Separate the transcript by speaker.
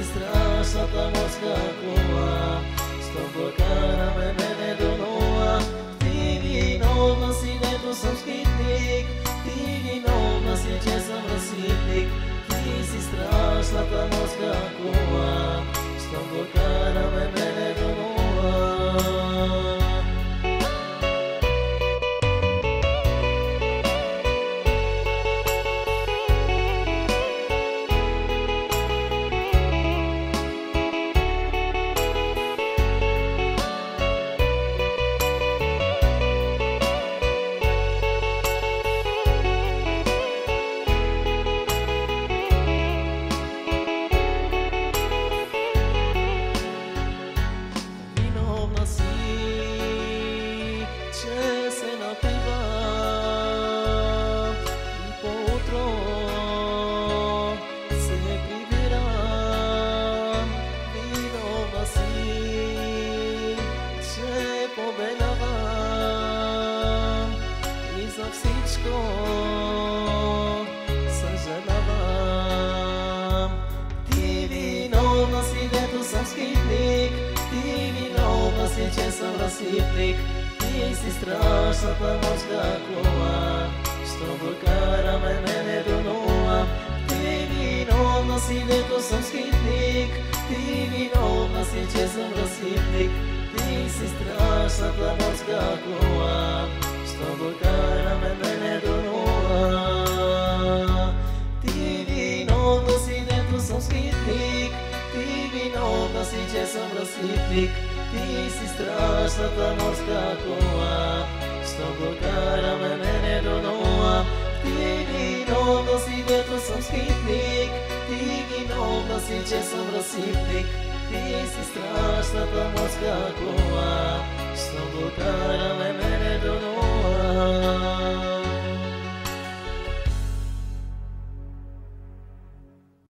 Speaker 1: страшната морска кола. С тобой караме мене до нола. Ти виновна си, дето съм скитник. Ти виновна си, че съм разсипник. Ти си страшната морска кола. С тобой караме мене до нола. За всичко съжалявам. Ти виновна си, дето съм скитник. Ти виновна си, че съм разсипник. Ти си страшната морска кола. Що караме мене до нола. Ти виновна си, дето съм скитник. Ти виновна си, че съм разсипник. Ти си страшната морска кола. Що караме мене до нола. Ти виновна си, дето съм скитник. Ти виновна си, че съм разсипник. Ти си страшната морска кола. Що караме мене до нола. Ти виновна си, дето съм скитник. Ти виновна си, че съм разсипник. Ти си страшната морска кола. Що караме мене